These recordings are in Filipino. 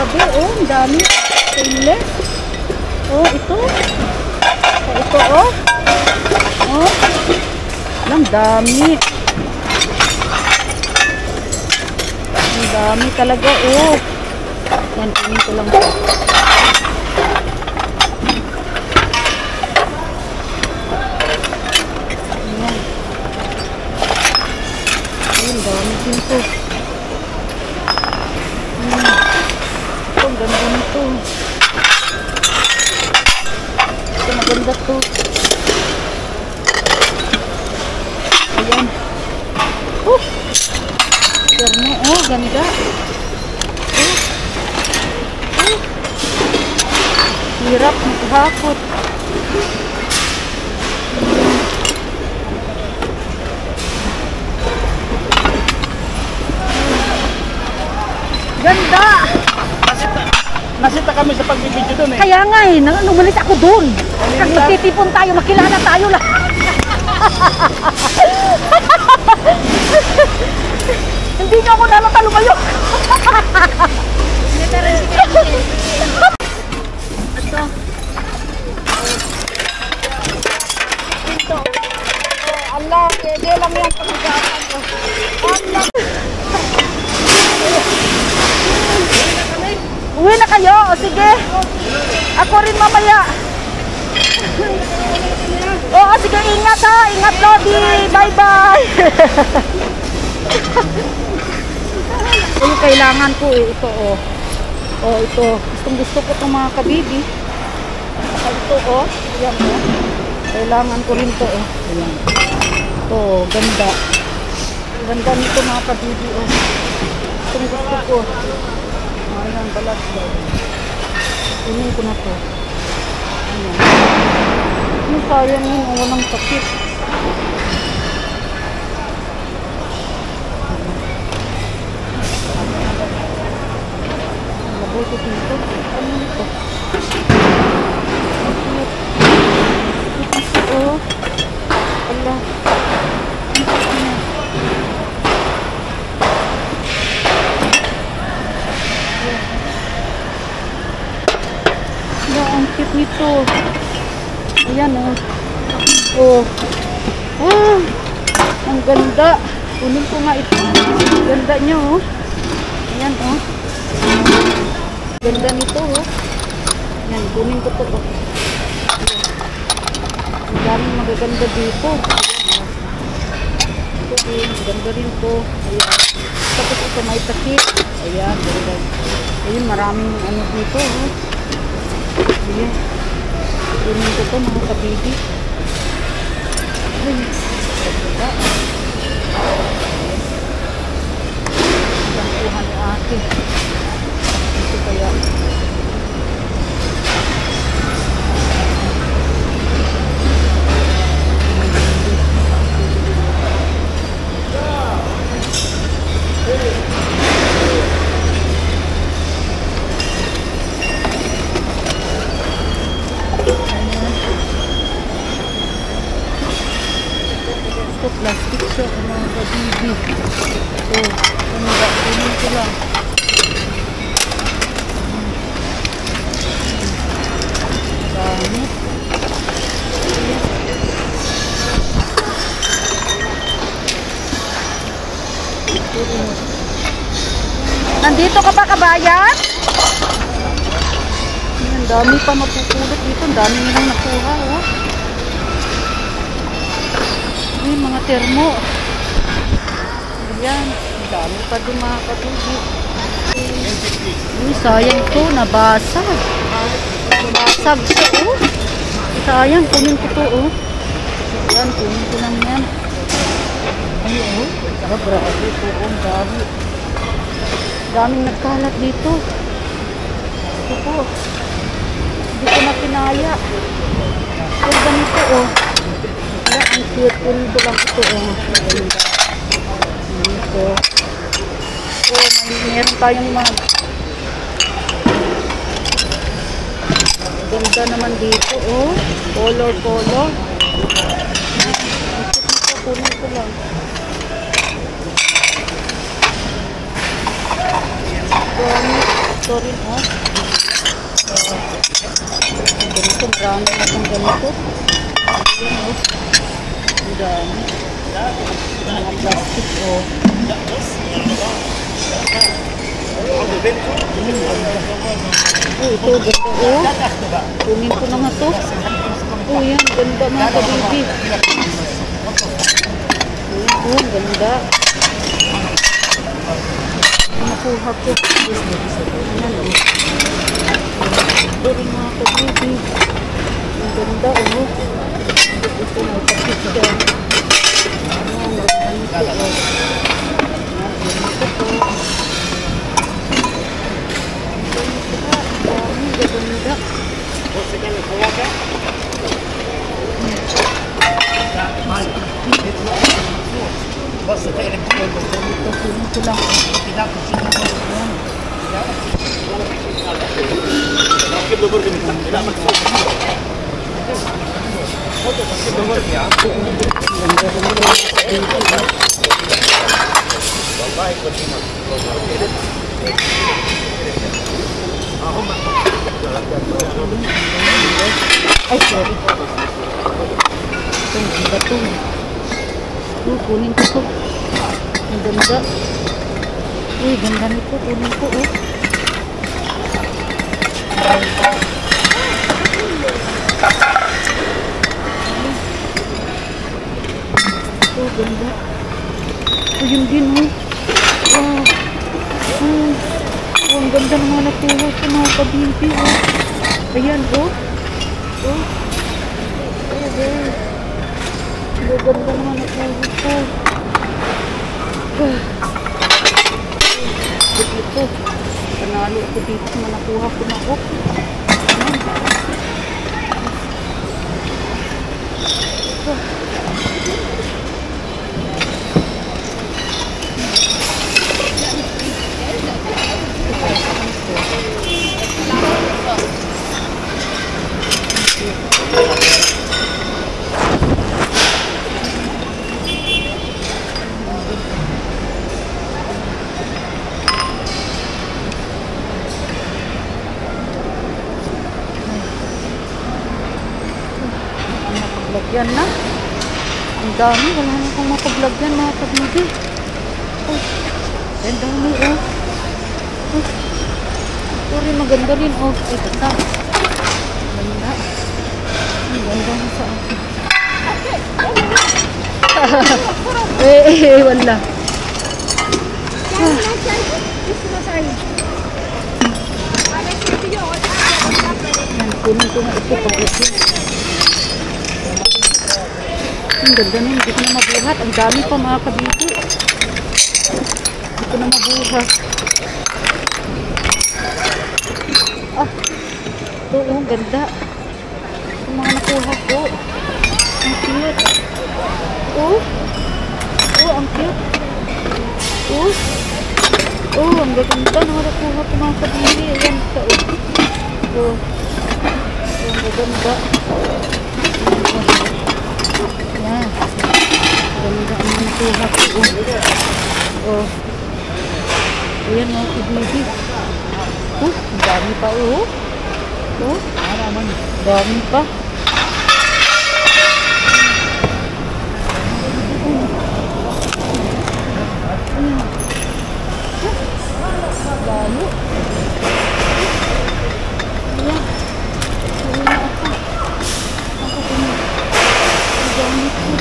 Grabe, oh, ang dami. Stainless. Oh, ito. Oh, ito, oh. Oh. Ang dami. Ang dami talaga, oh. Yan, kunin ko lang ito. Ayan. Ang dami din ito. Ito, ang ganda nito. Ito, maganda ito. Ayan. Termo, oh, ganda. Hirap maghakot. Ganda! Nasita kami sa pagbibidyo doon eh. Kaya nga eh, numalis ako doon. Kasi magtitipon tayo, makilala tayo lang. Hindi niyo ako nalang talumayo. Ito. Ito. Allah, pwede lang yan pag-usapan ko. Allah. Uwi na kayo? O sige. Ako rin mamaya. Oo, sige, ingat ha. Ingat, Lodi. Bye-bye. Yung kailangan ko eh. Ito, oh. Oh, ito. Gustong gusto ko itong mga kabibi. Ito, oh. Ayan, oh. Kailangan ko rin ito, oh. Ayan. Ito, ganda. Ganda nito mga kabibi, oh. Gustong gusto ko. Ayan, balat daw. Kunin ko na to. Ayan. Yung sayang yun, walang sakit. Nabuto dito. Ano ito? Ito. Allah. Ang cute nito. Ayan, oh. Oh. Ah, ang ganda. Kunin ko nga ito. Ganda niya, oh. Ayan, oh. Ganda nito, oh. Ayan, kunin ko to, oh. Ang daming magaganda dito. Ito, oh. Ganda rin to. Ayan. Tapos ito may takip. Ayan, ganda. Ayun, maraming ano dito, oh. Ayan. Kunin ko ito mga kabibi. Ayan. Ganda. Ang kuhan ni ate. Ito kaya. Ito, plastic siya mga kabibi. Ito, kunin ko lang. Dami. Nandito ka ba, kabayan? Ang dami pa mapupulot dito. Ang dami nilang nakuha, oh. Ay, mga termo. Ayan. Ang dami pa din mga kabibi. Ay, sayang ito. Nabasag. Nabasag siya, oh. Sayang. Kunin ko ito, oh. Ayan, kunin ko lang yan. Ay, oh. Grabe ito, oh. Ang dami. Daming nagkalat dito. Ito po. Hindi ko na pinaya. Ang ganito, oh. Ayan, ang cute. Kunin ko lang ito, oh. Dito. Oh, meron tayong mag. Ganda naman dito, oh. Color. Ang cute nito. Kunin ko lang. Dami. Ito rin, oh. Ganito, marami na itong ganito. Ayan, oh. Ang dami. Mga plastic, oh. Oh, ito, ganda, oh. Kunin ko na nga to. Oh, yan, ganda mga kabibi. Oh, ganda. Nakuha ko. Ayan, oh. Ito rin mga kabibi. Ang ganda, oh. Ito na ipakit siya. Ayan, ganito, oh. Ganito po. Ganda. Basta tayo nagtulog. Ito lang. Ay, sorry. Ito, ang ganda ito. Kunin ko ito. Ang ganda. Uy, ganda nito. Kunin ko, oh. Ito, ganda. Oh, yun din, oh. Wow. Oh, ang ganda ng mga nakuha sa mga kabinti, oh. Ayan, oh. Oh. Ayan, ang ganda naman nakuha ko. Dito. Panalo ako dito na nakuha ko na, oh. Lagyan na. Ang dami. Wala na akong makablagyan mga kabidi. Oh, ang dami, oh. Oh. Ito rin maganda rin, oh. Ay, ganda. Ganda. Ang ganda na sa akin. Wala. Yan, kunin ko nga ito pag-ito. Ang ganda nun, hindi ko na mabuhat. Ang dami pa mga kabiti. Hindi ko na mabuhat. Ah, ito, ang ganda. Ang mga nakuha ko. Ang cute. Oh, oh, ang cute. Oh, oh, ang gaganda ng mga nakuha ko mga kabiti. Ayan, ito, oh. Oh, ang gaganda. Yan. Ganda ang nakuha ko. Oh. Ayan mga kabiti. Oh, ang dami pa, oh. Oh, dami pa. Lalo. Ayan. Ayan na ako. Ako din. Ang dami ko.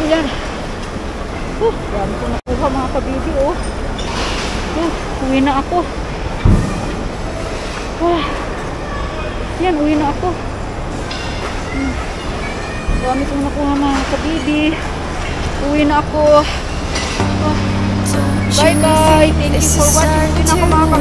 Ayan. Dami ko nakuha mga kabidi, oh. Uwi na ako. Yan, uwi na ako. Dami ko nakuha mga kabidi. Uwi na ako. Bye-bye. Thank you for watching. Hindi na ako